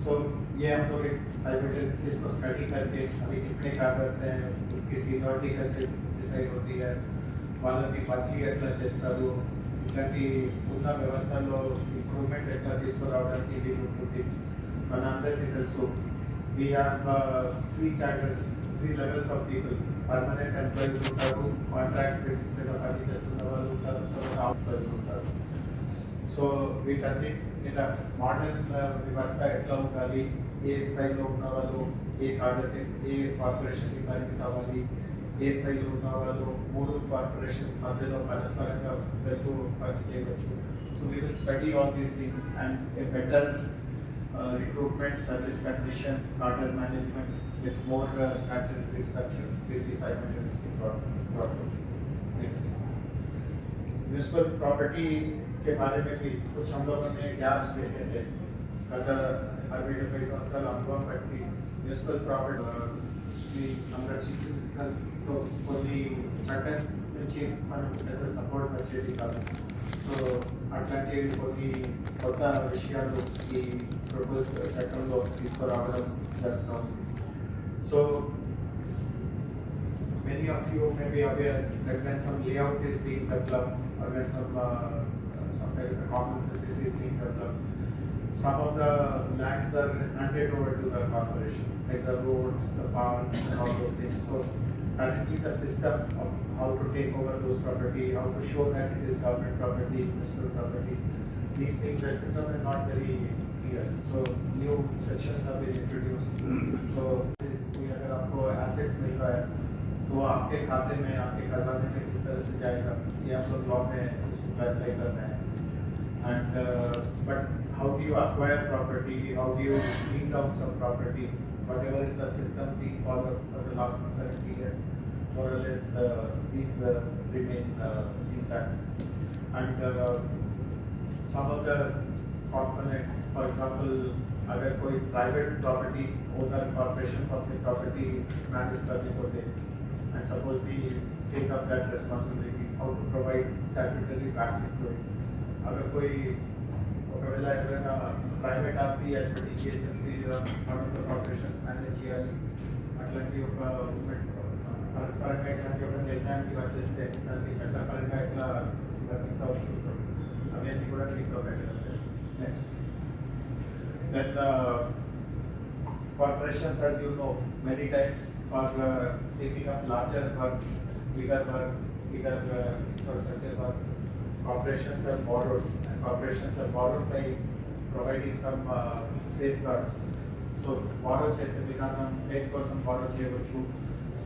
तो ये हम लोग एक साइबरटेक्स को स्टडी करके अभी कितने कागज हैं, उनकी सीनियरिटी कैसे डिसाइड होती है, వాళ్ళకి బదిలీ ఎట్లా చేస్తారు, ఇట్లాంటి ఉన్న వ్యవస్థల్లో ఇంప్రూవ్మెంట్ ఎట్లా తీసుకురావడానికి వీలుంటుంది. మన అందరికీ తెలుసు we have three cadres, three levels of people. Permanent employees ఉంటారు, కాంట్రాక్ట్ బేసిస్ మీద పని చేస్తున్న వాళ్ళు ఉంటారు, తర్వాత ఎంప్లాయీస్ ఉంటారు. సో వీటన్నిటి మీద మోడర్న్ వ్యవస్థ ఎట్లా ఉండాలి, ఏ స్థాయిలో ఉన్న వాళ్ళు ఏ ఏ కార్పొరేషన్కి పరిమితి అవ్వాలి, ఏ స్థాయిలో ఉన్న వాళ్ళు మూడు కార్పొరేషన్స్ మధ్యలో పరస్పరంగా వెళ్తూ పని చేయవచ్చు. So we will study all these things and A better recruitment, service conditions, cadre management with more statutory structure will be simultaneously brought to. Next. Municipal property के बारे में भी कुछ हम लोगों ने गैप्स देखे थे. अगर अरबी डिफेंस हॉस्टल अनुभव बట్టి म्यूनसिपल प्रॉपर्टी సంరక్షించడంతో కొన్ని చట్టం నుంచి మనకు పెద్ద సపోర్ట్ వచ్చేది కాదు. సో అట్లాంటి కొన్ని కొత్త విషయాలు ఈ ప్రపోజ్ చట్టంలో తీసుకురావడం జరుగుతుంది. So many of you may be aware that when some layout is being developed or when some kind of a common facility is being developed, some of the lands are handed over to the corporation, like the roads, the parks, and all those things. So currently the system of how to take over those property, how to show that it is government property, municipal property, these things etc. are not very clear. So new sections have been introduced. So कोई अगर आपको asset मिल रहा है तो आपके खाते में, आपके खजाने में किस तरह से जाएगा, ये आप लोग लॉ में क्लैरिफाई करना है. And but how do you acquire property, how do you lease out some property, whatever is the system being followed for the last 70 years, more or less these remain intact. And some of the components, for example, अगर कोई private property owner corporation अपनी property manage करने को दे, and suppose we take up that responsibility, how to provide statutory backing to it. अगर कोई ఒకవేళ ఎవరైనా private ఆస్తి ఎస్పీటీ ఏజెన్సీ ప్రభుత్వ కార్పొరేషన్స్ మేనేజ్ చేయాలి, అట్లాంటి ఒక పరస్పరంగా ఇట్లాంటి ఒక నిర్ణయానికి వచ్చేస్తే దానికి చట్టపరంగా ఎట్లా వర్తించవచ్చు అవన్నీ కూడా దీంట్లో పెట్టాలి. Next then corporations, as you know, many times for taking up larger works, bigger infrastructure works, corporations have borrowed, and corporations have borrowed by providing some safeguards. So borrow చేసే విధానం దేనికోసం borrow చేయవచ్చు,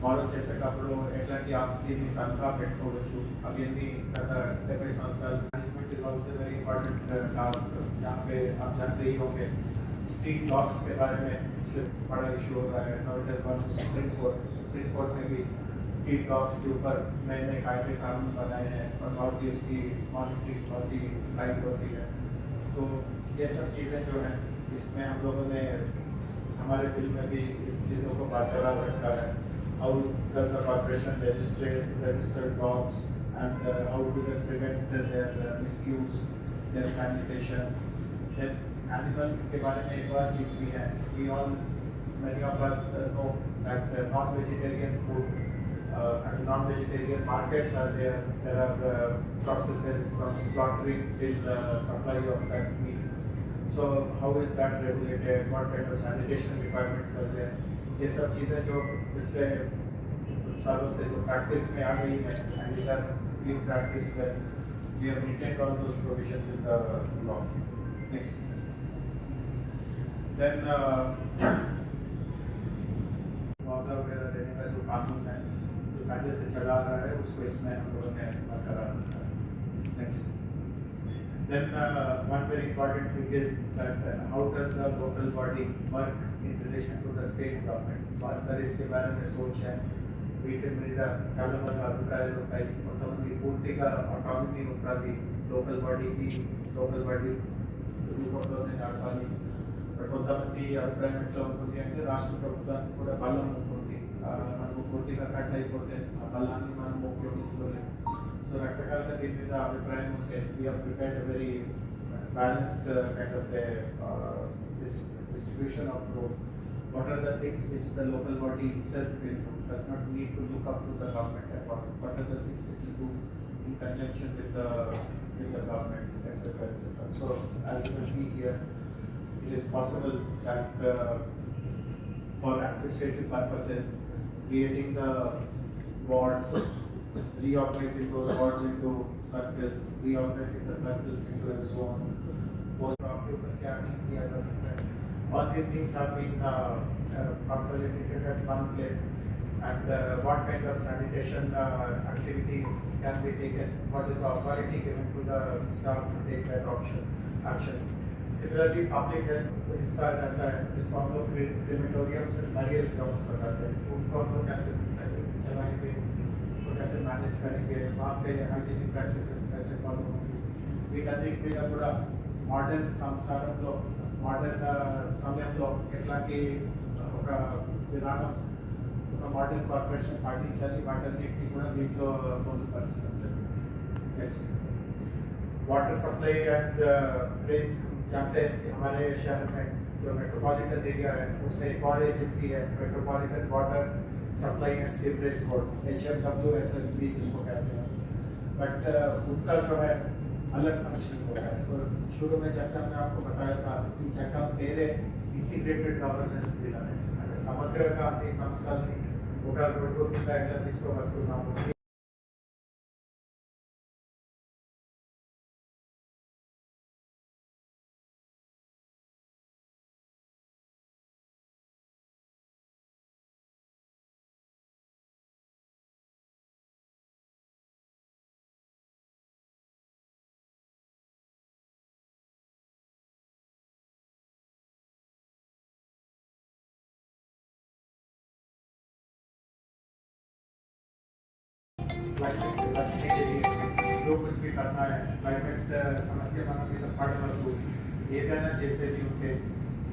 borrow చేసేటప్పుడు ఎట్లాంటి ఆస్తిని తనఖా పెట్టుకోవచ్చు, అవన్నీ గత 70 సంవత్సరాలు. Management is also very important task. यहाँ पे आप जानते ही होंगे स्ट्रीट लॉक्स के बारे में बड़ा इशू हो रहा है. Now it has gone to supreme court में भी स्ट्रीट लॉक्स के ऊपर नए नए कायदे कानून बनाए हैं और बहुत ही उसकी मॉनिटरिंग बहुत ही टाइट होती है. तो ये सब चीज़ें जो हैं इसमें हम लोगों ने हमारे बिल में भी इस चीज़ों को बरकरार रखा है. How does the corporation register dogs and how do they prevent their misuse, their sanitation. Then animal के बारे में एक और चीज़ भी है. We all, many of us know that non-vegetarian food and non-vegetarian markets are there. There are processes from slaughtering till supply of that meat. So how is that regulated? What kind of sanitation requirements are there? ये सब चीज़ें जो पिछले सालों से जो practice में आ गई हैं and which are being practiced well, we have retained all those provisions in the law. Next. Then मुआवजा वगैरह देने का जो कानून है जो पहले से चला रहा है उसको इसमें हम लोगों ने बरकरार रखा है. Next. Then one very important thing is that how does the local body work in relation to the state government. बहुत सारे इसके बारे में सोच है. వీటి మీద చాలా మంది అభిప్రాయాలు ఉంటాయి. కొంతమంది పూర్తిగా ఆటోనమీ ఉంటుంది, లోకల్ బాడీ రూపంలోనే నడపాలి. కొంతమంది అభిప్రాయం ఎట్లా ఉంటుంది అంటే రాష్ట్ర ప్రభుత్వానికి కూడా బలం ఉంటుంది, మనకు పూర్తిగా కట్ అయిపోతే ఆ బలాన్ని మనం ఉపయోగించుకోలేము. సో రకరకాలుగా దీని మీద అభిప్రాయం ఉంటే we have prepared a very balanced kind of a distribution construction of road, what are the things which the local body itself will do, does not need to look up to the government about what are the things it will do in conjunction with the government, etc., etc. So as you can see here, it is possible that for administrative purposes, creating the wards, reorganizing those wards into circles, reorganizing the circles into a zone, post-operative capping the other sector. All these things have been consolidated at one place, and what kind of sanitation activities can be taken, what is the authority given to the staff to take that action. Similarly, public health हिस्सा रहता है जिसको हम लोग क्रिमेटोरियम्स and burial grounds बताते हैं, उनको हम लोग कैसे चलाएंगे, उनको कैसे मैनेज करेंगे, वहाँ पे हाइजीनिक प्रैक्टिसेस कैसे फॉलो होंगी, వీటన్నిటి మీద కూడా మోడర్న్ సంసారంలో మోడర్న్ సమయంలో ఎట్లాంటి ఒక విధానం ఒక మోడర్న్ కార్పొరేషన్ పాటించాలి, వాటన్నిటిని కూడా దీంట్లో పొందుపరచడం జరిగింది. Next water supply and drains जानते हैं कि हमारे शहर में जो मेट्रोपॉलिटन एरिया है उसमें एक और एजेंसी है, metropolitan water supply and sewerage board, HMWSSB जिसको कहते हैं, बट उनका जो है अलग फंक्शन होता है. तो शुरू में जैसे हमने आपको बताया था कि चेकअप मेरे इंटीग्रेटेड गवर्नेंस दिला है, समग्र का अपनी संस्करण होगा रोड जिसको वस्तु नाम होती है. क्लाइमेट से बचने के लिए जो कुछ भी करना है, क्लाइमेट సమస్య మనం మీద పడవద్దు, ఏదైనా చేసేది ఉంటే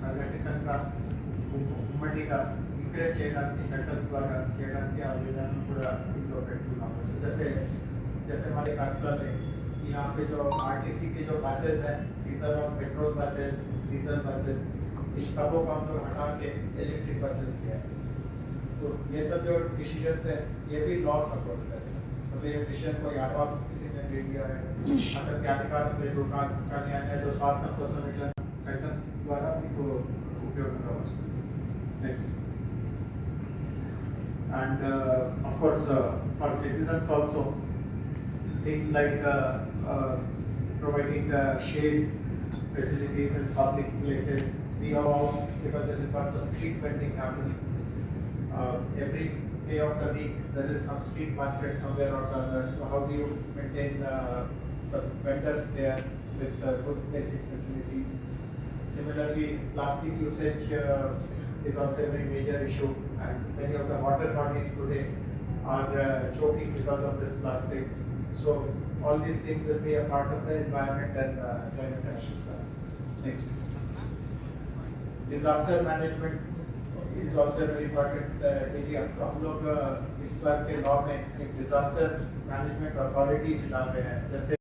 సంఘటితంగా ఉమ్మడిగా ఇక్కడే చేయడానికి చట్టం ద్వారా చేయడానికి ఆ విధానం కూడా ఇంట్లో పెట్టుకున్నాము. जैसे हमारे कास्टल है, यहाँ पे जो आरटीसी के जो बसेस हैं, डीजल और पेट्रोल बसेस, डीजल बसेस, इन सबों को हम लोग हटा के इलेक्ट्रिक बसेस किया है. तो ये सब जो डिसीजन है ये भी लॉ सपोर्ट करें. मतलब ये डिसीजन को या तो आप किसी ने ले लिया है अगर क्या अधिकार में जो का न्याय है जो स्वार्थ కోసం ఇట్లా చట్టం ద్వారా మీకు ఉపయోగంగా వస్తుంది. Next and of course for citizens also things like providing shade facilities in public places, we have all, because there is lots of street vending happening. Every day of the week there is some street market somewhere or the other. So how do you maintain the vendors there with good basic facilities? Similarly, plastic usage is also a very major issue, and many of the water bodies today are choking because of this plastic. So all these things will be a part of the environment and climate action plan. Next, disaster management is also a very important area. तो हम लोग इस बार के law में एक disaster management authority भी डाल रहे हैं. जैसे